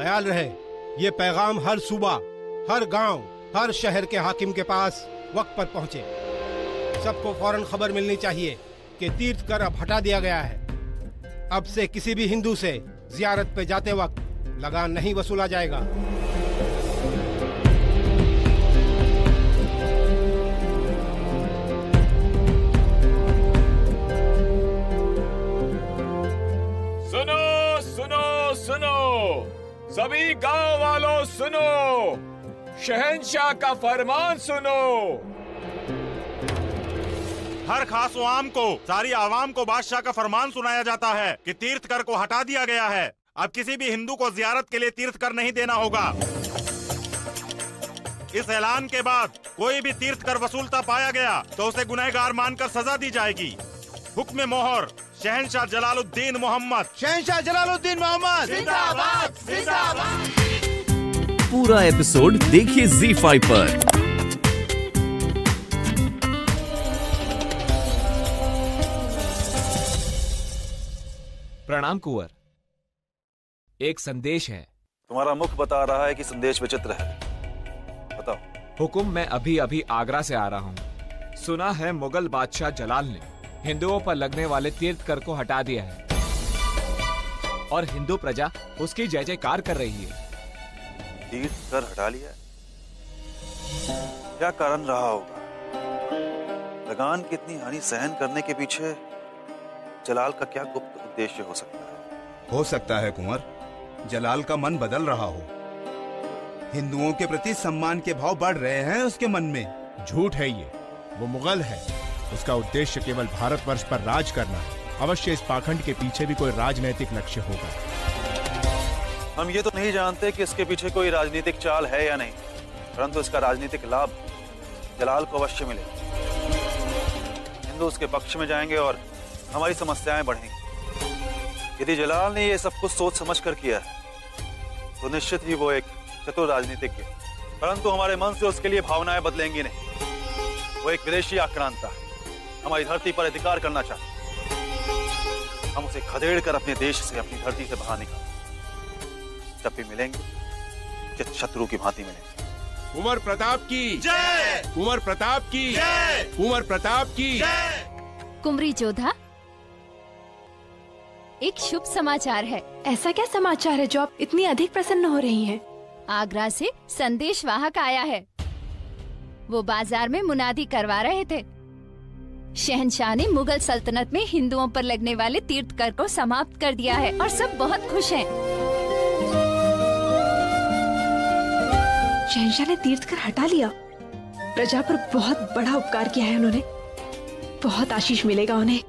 ख्याल रहे, ये पैगाम हर सूबा, हर गांव, हर शहर के हाकिम के पास वक्त पर पहुंचे। सबको फौरन खबर मिलनी चाहिए कि तीर्थ कर अब हटा दिया गया है। अब से किसी भी हिंदू से जियारत पे जाते वक्त लगान नहीं वसूला जाएगा। सुनो सुनो सुनो, सभी गांव वालों सुनो, शहंशाह का फरमान सुनो। हर खास आवाम को, सारी आवाम को बादशाह का फरमान सुनाया जाता है कि तीर्थ कर को हटा दिया गया है। अब किसी भी हिंदू को जियारत के लिए तीर्थ कर नहीं देना होगा। इस ऐलान के बाद कोई भी तीर्थ कर वसूलता पाया गया तो उसे गुनहगार मानकर सजा दी जाएगी। हुक्म मोहर शहंशाह जलालुद्दीन मोहम्मद। शहंशाह जलालुद्दीन मोहम्मद जिंदाबाद जिंदाबाद। पूरा एपिसोड देखिए ZEE5 पर। प्रणाम कुंवर, एक संदेश है। तुम्हारा मुख बता रहा है कि संदेश विचित्र है। बताओ। हुकुम, मैं अभी अभी आगरा से आ रहा हूँ। सुना है मुगल बादशाह जलाल ने हिंदुओं पर लगने वाले तीर्थ कर को हटा दिया है और हिंदू प्रजा उसकी जय जयकार कर रही है। तीर्थ कर हटा लिया? क्या कारण रहा होगा? लगान की इतनी हानि सहन करने के पीछे जलाल का क्या गुप्त उद्देश्य हो सकता है? हो सकता है कुंवर, जलाल का मन बदल रहा हो। हिंदुओं के प्रति सम्मान के भाव बढ़ रहे हैं उसके मन में। झूठ है ये, वो मुगल है। उसका उद्देश्य केवल भारतवर्ष पर राज करना है। अवश्य इस पाखंड के पीछे भी कोई राजनैतिक लक्ष्य होगा। हम ये तो नहीं जानते कि इसके पीछे कोई राजनीतिक चाल है या नहीं, परंतु इसका राजनीतिक लाभ जलाल को अवश्य मिलेगा। हिंदू उसके पक्ष में जाएंगे और हमारी समस्याएं बढ़ेंगी। यदि जलाल ने ये सब कुछ सोच समझ कर किया है तो निश्चित ही वो एक चतुर राजनीतिज्ञ, परंतु हमारे मन से उसके लिए भावनाएं बदलेंगी नहीं। वो एक विदेशी आक्रांता है, हमारी धरती पर अधिकार करना चाहता है। हम उसे खदेड़ कर अपने देश से, अपनी धरती से बाहर निकालेंगे। जब भी मिलेंगे चित शत्रु की भांति मिलेंगे। कुंवर प्रताप की जय! कुंवर प्रताप की जय! कुंवर प्रताप की जय! कुंवरी जोधा, एक शुभ समाचार है। ऐसा क्या समाचार है जो आप इतनी अधिक प्रसन्न हो रही हैं? आगरा से संदेश वाहक आया है। वो बाजार में मुनादी करवा रहे थे। शहंशाह ने मुगल सल्तनत में हिंदुओं पर लगने वाले तीर्थ कर को समाप्त कर दिया है और सब बहुत खुश हैं। शहंशाह ने तीर्थ कर हटा लिया। प्रजा पर बहुत बड़ा उपकार किया है उन्होंने। बहुत आशीष मिलेगा उन्हें।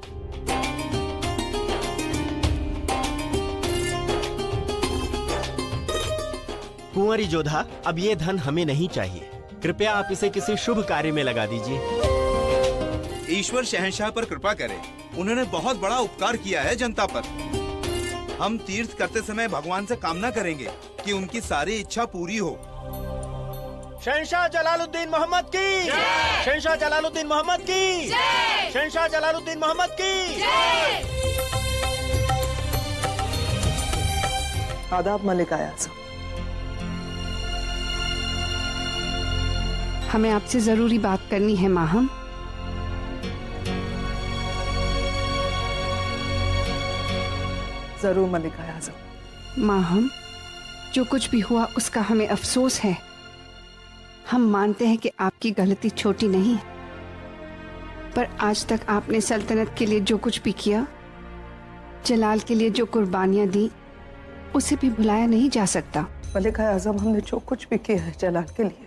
कुंवरी जोधा, अब ये धन हमें नहीं चाहिए। कृपया आप इसे किसी शुभ कार्य में लगा दीजिए। ईश्वर शहंशाह पर कृपा करे। उन्होंने बहुत बड़ा उपकार किया है जनता पर। हम तीर्थ करते समय भगवान से कामना करेंगे कि उनकी सारी इच्छा पूरी हो। शहंशाह जलालुद्दीन मोहम्मद की जय! शहंशाह जलालुद्दीन मोहम्मद की जय! शहंशाह जलालुद्दीन मोहम्मद की जय! आदाब मलिक आयाज़म। हमें आपसे जरूरी बात करनी है माहम। जरूर मलिक आयाज़म। माहम, जो कुछ भी हुआ उसका हमें अफसोस है। हम मानते हैं कि आपकी गलती छोटी नहीं है, पर आज तक आपने सल्तनत के लिए जो कुछ भी किया, जलाल के लिए जो कुर्बानियां दी, उसे भी भुलाया नहीं जा सकता। मलिक आज़म, हमने जो कुछ भी किया है जलाल के लिए,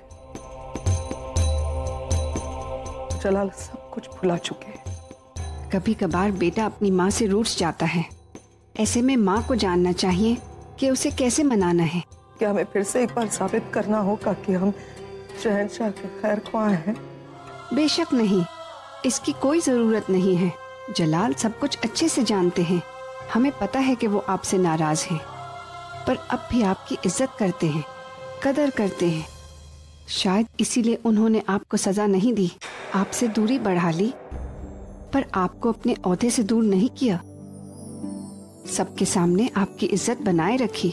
जलाल सब कुछ भुला चुके हैं। कभी कभार बेटा अपनी माँ से रूठ जाता है। ऐसे में माँ को जानना चाहिए कि उसे कैसे मनाना है। क्या हमें फिर से एक बार साबित करना होगा कि हम शहंशाह के खैर ख्वाह हैं? बेशक नहीं, इसकी कोई जरूरत नहीं है। जलाल सब कुछ अच्छे से जानते हैं। हमें पता है कि वो आपसे नाराज हैं, पर अब भी आपकी इज्जत करते हैं, कदर करते हैं। शायद इसीलिए उन्होंने आपको सजा नहीं दी, आपसे दूरी बढ़ा ली, पर आपको अपने ओहदे से दूर नहीं किया। सबके सामने आपकी इज्जत बनाए रखी।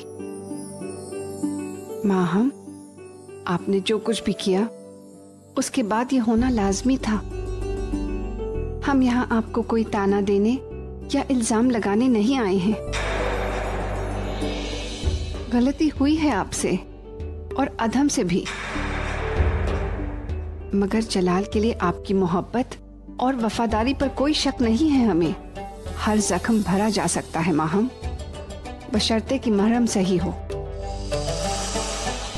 माहम, आपने जो कुछ भी किया उसके बाद ये होना लाजमी था। हम यहाँ आपको कोई ताना देने या इल्जाम लगाने नहीं आए हैं। गलती हुई है आपसे और अधम से भी, मगर जलाल के लिए आपकी मोहब्बत और वफादारी पर कोई शक नहीं है। हमें हर जख्म भरा जा सकता है माहम, बशर्ते कि महरम सही हो।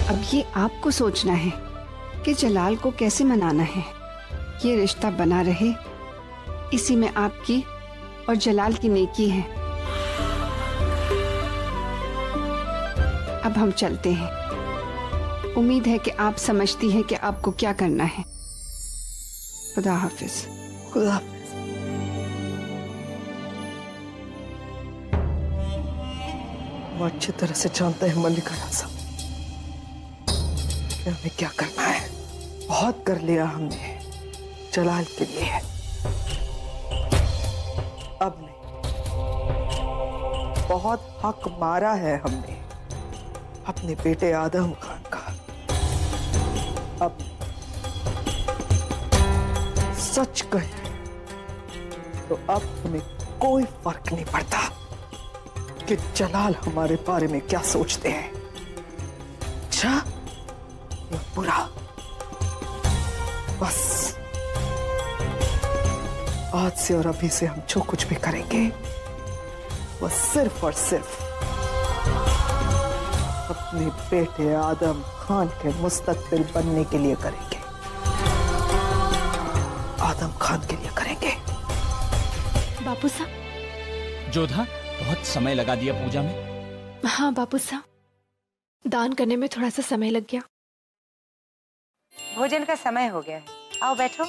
अब ये आपको सोचना है कि जलाल को कैसे मनाना है। ये रिश्ता बना रहे, इसी में आपकी और जलाल की नेकी है। अब हम चलते हैं। उम्मीद है कि आप समझती हैं कि आपको क्या करना है। खुदा हाफिज। खुदा हाफिज। वो अच्छी तरह से जानते हैं मल्लिका राजा कि हमें क्या करना है। बहुत कर लिया हमने जलाल के लिए, अब नहीं। बहुत हक मारा है हमने अपने बेटे आदम खान का। अब सच कहे तो अब हमें कोई फर्क नहीं पड़ता कि जलाल हमारे बारे में क्या सोचते हैं, अच्छा या बुरा। बस आज से और अभी से हम जो कुछ भी करेंगे वो सिर्फ और सिर्फ अपने बेटे आदम खान के मुस्तकबिल बनने के लिए करेंगे। आदम खान के लिए करेंगे। बापू साहब। जोधा, बहुत समय लगा दिया पूजा में। हाँ बापू साहब, दान करने में थोड़ा सा समय लग गया। भोजन का समय हो गया है, आओ बैठो।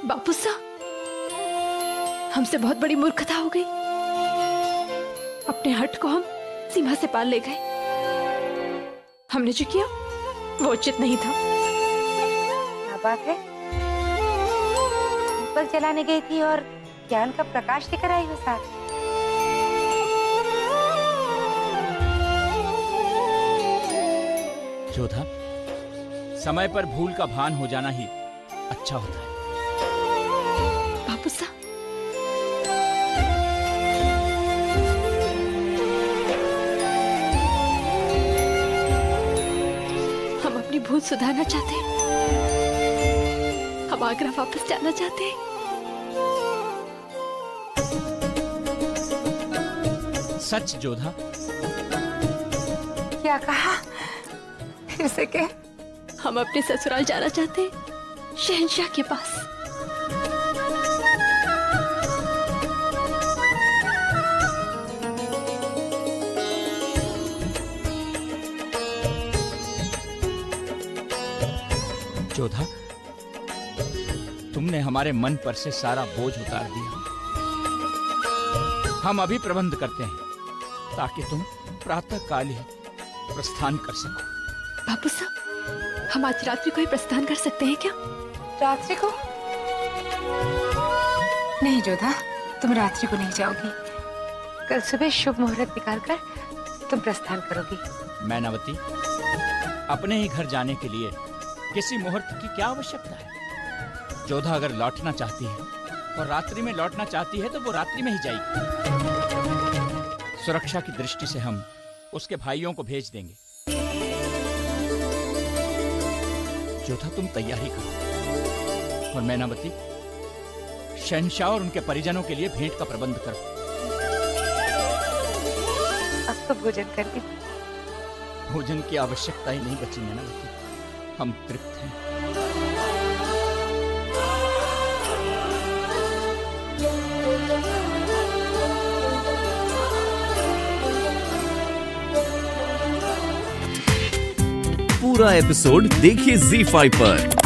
बापू साहब, हमसे बहुत बड़ी मूर्खता हो गई। अपने हट को हम सीमा से पार ले गए। हमने जो किया वो उचित नहीं था। क्या बात है? दीपक जलाने गई थी और ज्ञान का प्रकाश लेकर आई हो साथ। जोधा, समय पर भूल का भान हो जाना ही अच्छा होता है। बापू साहब, हम अपनी भूल सुधारना चाहते हैं। हम आगरा वापस जाना चाहते हैं। सच जोधा। क्या कहा? फिर से कह। हम अपने ससुराल जाना चाहते हैं, शहंशाह के पास। जोधा, तुमने हमारे मन पर से सारा बोझ उतार दिया। हम अभी प्रबंध करते हैं ताकि तुम प्रातः काल ही प्रस्थान कर सको। बापू साहब, हम आज रात्रि को ही प्रस्थान कर सकते हैं क्या? रात्रि को? नहीं जोधा, तुम रात्रि को नहीं जाओगी। कल सुबह शुभ मुहूर्त निकालकर तुम प्रस्थान करोगी। मैनावती, अपने ही घर जाने के लिए किसी मुहूर्त की क्या आवश्यकता है? जोधा अगर लौटना चाहती है और रात्रि में लौटना चाहती है तो वो रात्रि में ही जाएगी। सुरक्षा की दृष्टि से हम उसके भाइयों को भेज देंगे। जोधा, तुम तैयारी करो और मैनावती, शहंशाह और उनके परिजनों के लिए भेंट का प्रबंध करो। अब तो भोजन कर ली। भोजन की आवश्यकता ही नहीं बची मैनावती, हम तृप्त हैं। पूरा एपिसोड देखिए ZEE5 पर।